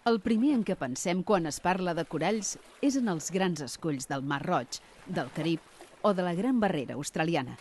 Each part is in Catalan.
El primer en què pensem quan es parla de coralls és en els grans esculls del Mar Roig, del Carib o de la Gran Barrera Australiana.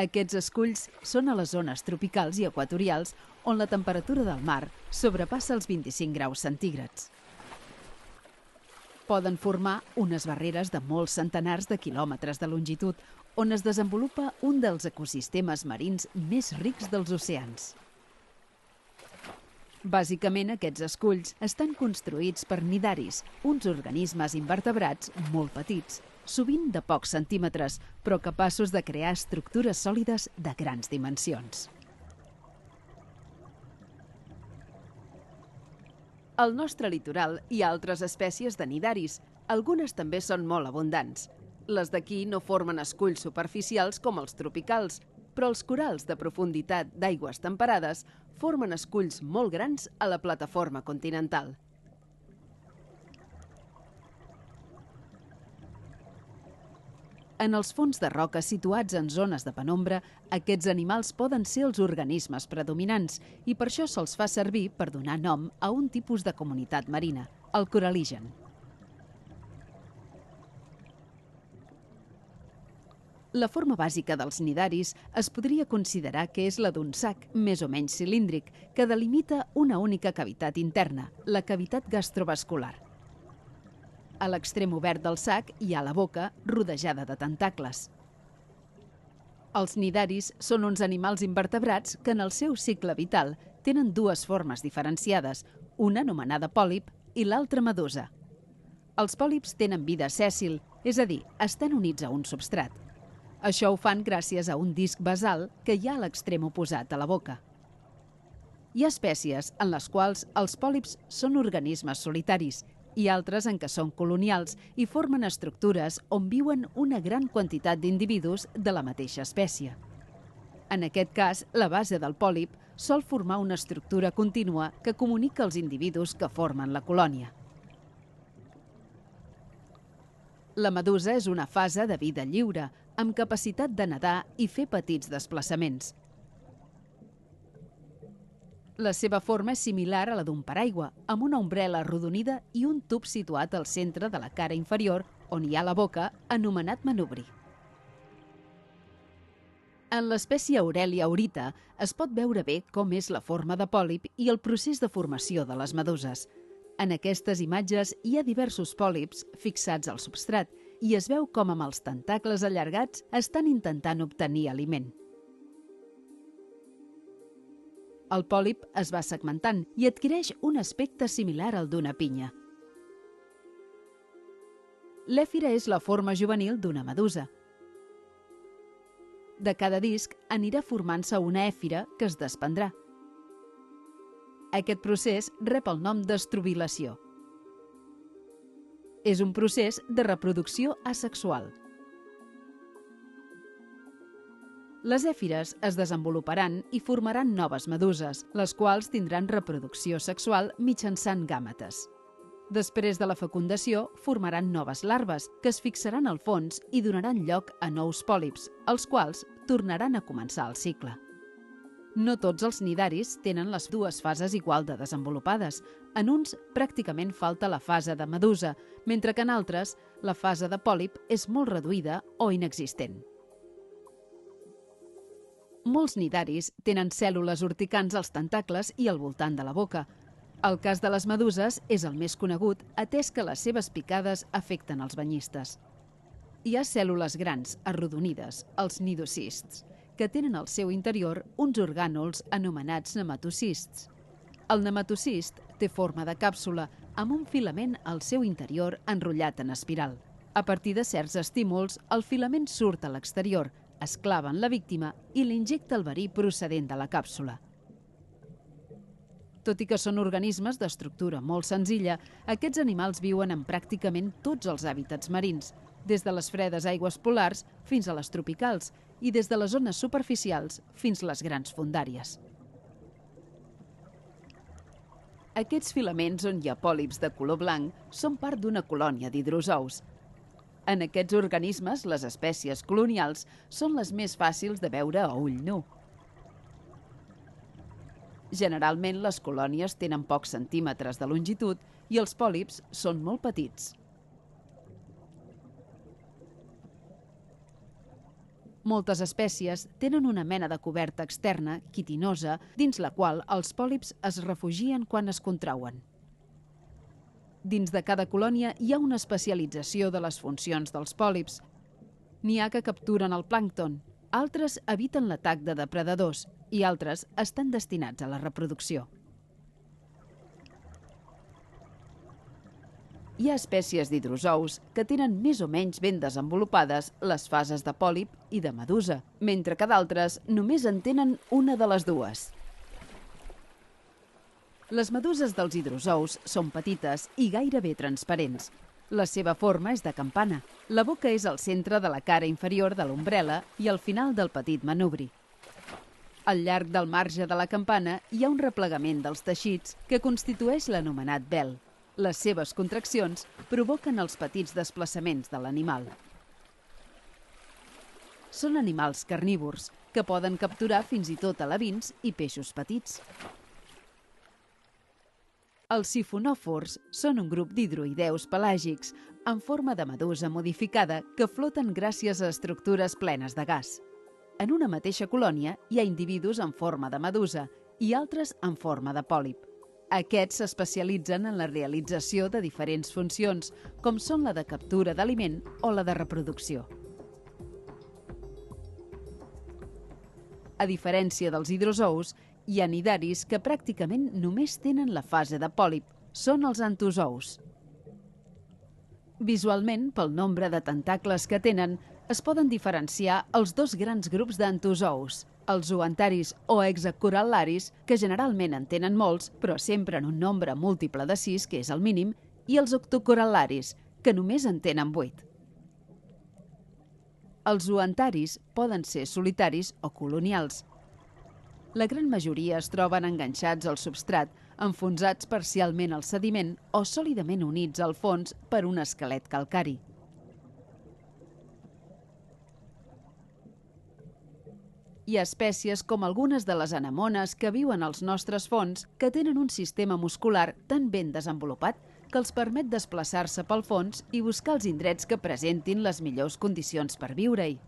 Aquests esculls són a les zones tropicals i equatorials on la temperatura del mar sobrepassa els 25 graus centígrads. Poden formar unes barreres de molts centenars de quilòmetres de longitud on es desenvolupa un dels ecosistemes marins més rics dels oceans. Bàsicament, aquests esculls estan construïts per nidaris, uns organismes invertebrats molt petits, sovint de pocs centímetres, però capaços de crear estructures sòlides de grans dimensions. Al nostre litoral hi ha altres espècies de nidaris. Algunes també són molt abundants. Les d'aquí no formen esculls superficials com els tropicals, però els corals de profunditat d'aigües temperades formen esculls molt grans a la plataforma continental. En els fons de roca situats en zones de penombra, aquests animals poden ser els organismes predominants i per això se'ls fa servir per donar nom a un tipus de comunitat marina, el coralligen. La forma bàsica dels nidaris es podria considerar que és la d'un sac, més o menys cilíndric, que delimita una única cavitat interna, la cavitat gastrovascular. A l'extrem obert del sac hi ha la boca, rodejada de tentacles. Els nidaris són uns animals invertebrats que en el seu cicle vital tenen dues formes diferenciades, una anomenada pòlip i l'altra medusa. Els pòlips tenen vida sèssil, és a dir, estan units a un substrat. Això ho fan gràcies a un disc basal que hi ha a l'extrem oposat a la boca. Hi ha espècies en les quals els pòlips són organismes solitaris i altres en què són colonials i formen estructures on viuen una gran quantitat d'individus de la mateixa espècie. En aquest cas, la base del pòlip sol formar una estructura contínua que comunica els individus que formen la colònia. La medusa és una fase de vida lliure, amb capacitat de nedar i fer petits desplaçaments. La seva forma és similar a la d'un paraigua, amb una ombrel·la arrodonida i un tub situat al centre de la cara inferior, on hi ha la boca, anomenat manubri. En l'espècie Aurelia aurita es pot veure bé com és la forma de pòlip i el procés de formació de les meduses. En aquestes imatges hi ha diversos pòlips fixats al substrat i es veu com amb els tentacles allargats estan intentant obtenir aliment. El pòlip es va segmentant i adquireix un aspecte similar al d'una pinya. L'èfira és la forma juvenil d'una medusa. De cada disc anirà formant-se una èfira que es desprendrà. Aquest procés rep el nom d'estrobilació. És un procés de reproducció asexual. Les èfires es desenvoluparan i formaran noves meduses, les quals tindran reproducció sexual mitjançant gàmetes. Després de la fecundació, formaran noves larves, que es fixaran al fons i donaran lloc a nous pòlips, els quals tornaran a començar el cicle. No tots els nidaris tenen les dues fases igual de desenvolupades. En uns, pràcticament falta la fase de medusa, mentre que en altres, la fase de pòlip és molt reduïda o inexistent. Molts nidaris tenen cèl·lules urticants als tentacles i al voltant de la boca. El cas de les meduses és el més conegut, atès que les seves picades afecten els banyistes. Hi ha cèl·lules grans, arrodonides, els nidocists, que tenen al seu interior uns orgànuls anomenats nematocists. El nematocist té forma de càpsula amb un filament al seu interior enrotllat en espiral. A partir de certs estímuls, el filament surt a l'exterior, es clava en la víctima i l'injecta el verí procedent de la càpsula. Tot i que són organismes d'estructura molt senzilla, aquests animals viuen en pràcticament tots els hàbitats marins, des de les fredes aigües polars fins a les tropicals i des de les zones superficials fins a les grans fondàries. Aquests filaments on hi ha pòlips de color blanc són part d'una colònia d'hidrozous. En aquests organismes, les espècies colonials són les més fàcils de veure a ull nu. Generalment, les colònies tenen pocs centímetres de longitud i els pòlips són molt petits. Moltes espècies tenen una mena de coberta externa, quitinosa, dins la qual els pòlips es refugien quan es contrauen. Dins de cada colònia hi ha una especialització de les funcions dels pòlips. N'hi ha que capturen el plàncton, altres eviten l'atac de depredadors i altres estan destinats a la reproducció. Hi ha espècies d'hidrozous que tenen més o menys ben desenvolupades les fases de pòlip i de medusa, mentre que d'altres només en tenen una de les dues. Les meduses dels hidrozous són petites i gairebé transparents. La seva forma és de campana. La boca és al centre de la cara inferior de l'ombrel·la i al final del petit manubri. Al llarg del marge de la campana hi ha un replegament dels teixits que constitueix l'anomenat vel. Les seves contraccions provoquen els petits desplaçaments de l'animal. Són animals carnívors que poden capturar fins i tot alevins i peixos petits. Els sifonòfors són un grup d'hidroïdeus pelàgics en forma de medusa modificada que floten gràcies a estructures plenes de gas. En una mateixa colònia hi ha individus en forma de medusa i altres en forma de pòlip. Aquests s'especialitzen en la realització de diferents funcions, com són la de captura d'aliment o la de reproducció. A diferència dels hidrozous, hi ha nidaris que pràcticament només tenen la fase de pòlip. Són els antozous. Visualment, pel nombre de tentacles que tenen, es poden diferenciar els dos grans grups d'antozous, els zoantaris o hexacoral·laris, que generalment en tenen molts, però sempre en un nombre múltiple de 6, que és el mínim, i els octocoral·laris, que només en tenen 8. Els zoantaris poden ser solitaris o colonials. La gran majoria es troben enganxats al substrat, enfonsats parcialment al sediment o sòlidament units al fons per un esquelet calcari. Hi ha espècies com algunes de les anemones que viuen als nostres fons que tenen un sistema muscular tan ben desenvolupat que els permet desplaçar-se pel fons i buscar els indrets que presentin les millors condicions per viure-hi.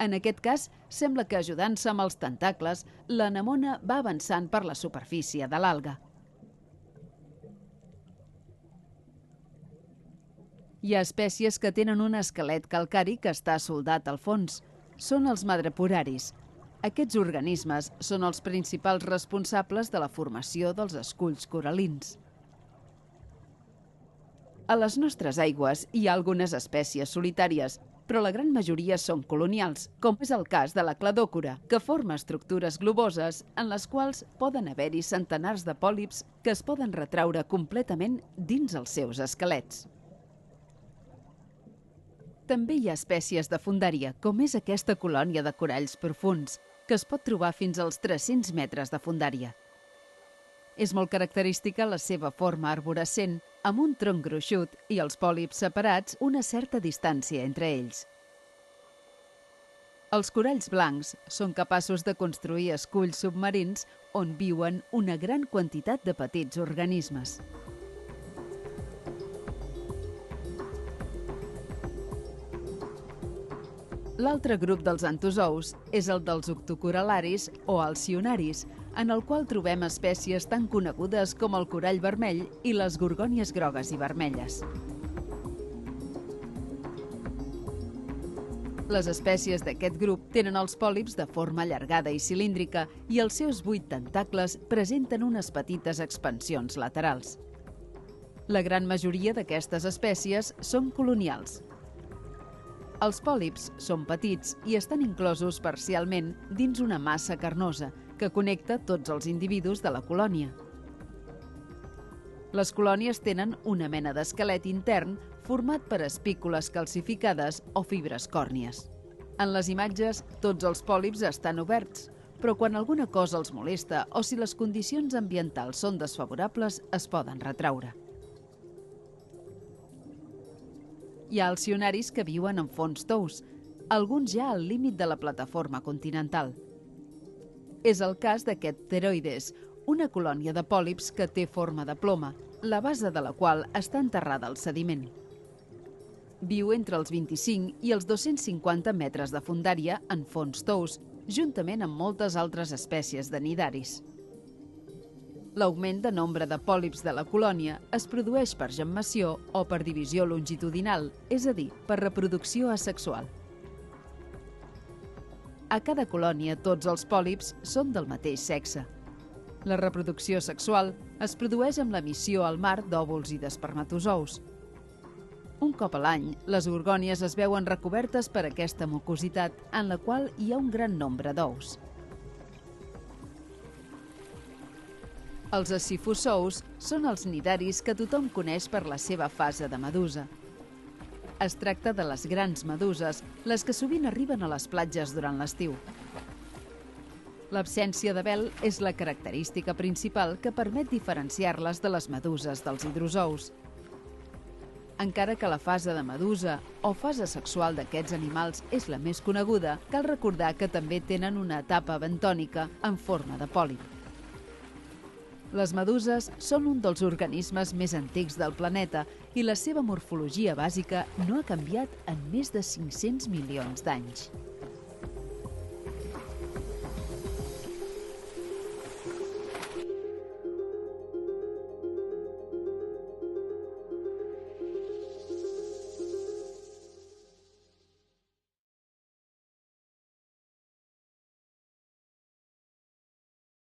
En aquest cas, sembla que ajudant-se amb els tentacles, l'anemona va avançant per la superfície de l'alga. Hi ha espècies que tenen un esquelet calcari que està soldat al fons. Són els madrepораris. Aquests organismes són els principals responsables de la formació dels esculls coralins. A les nostres aigües hi ha algunes espècies solitàries, però la gran majoria són colonials, com és el cas de la cladòcora, que forma estructures globoses en les quals poden haver-hi centenars de pòlips que es poden retraure completament dins els seus esquelets. També hi ha espècies de fondària, com és aquesta colònia de coralls profunds, que es pot trobar fins als 300 metres de fondària. És molt característica la seva forma arborescent, amb un tronc gruixut i els pòlips separats una certa distància entre ells. Els coralls blancs són capaços de construir esculls submarins on viuen una gran quantitat de petits organismes. L'altre grup dels antozous és el dels octocoral·laris o alcionaris, en el qual trobem espècies tan conegudes com el corall vermell i les gorgònies grogues i vermelles. Les espècies d'aquest grup tenen els pòlips de forma allargada i cilíndrica i els seus 8 tentacles presenten unes petites expansions laterals. La gran majoria d'aquestes espècies són colonials. Els pòlips són petits i estan inclosos parcialment dins una massa carnosa que connecta tots els individus de la colònia. Les colònies tenen una mena d'esquelet intern format per espícules calcificades o fibres còrnies. En les imatges, tots els pòlips estan oberts, però quan alguna cosa els molesta o si les condicions ambientals són desfavorables, es poden retraure. Hi ha alcionaris que viuen en fons tous, alguns ja al límit de la plataforma continental. És el cas d'aquest pteroides, una colònia de pòlips que té forma de ploma, la base de la qual està enterrada al sediment. Viu entre els 25 i els 250 metres de fondària en fons tous, juntament amb moltes altres espècies de nidaris. L'augment de nombre de pòlips de la colònia es produeix per gemmació o per divisió longitudinal, és a dir, per reproducció asexual. A cada colònia, tots els pòlips són del mateix sexe. La reproducció sexual es produeix amb l'emissió al mar d'òvuls i d'espermatozous. Un cop a l'any, les orgònies es veuen recobertes per aquesta mucositat en la qual hi ha un gran nombre d'ous. Els escifosous són els nidaris que tothom coneix per la seva fase de medusa. Es tracta de les grans meduses, les que sovint arriben a les platges durant l'estiu. L'absència de vel és la característica principal que permet diferenciar-les de les meduses dels hidrozous. Encara que la fase de medusa o fase sexual d'aquests animals és la més coneguda, cal recordar que també tenen una etapa bentònica en forma de pòlip. Les meduses són un dels organismes més antics del planeta i la seva morfologia bàsica no ha canviat en més de 500 milions d'anys.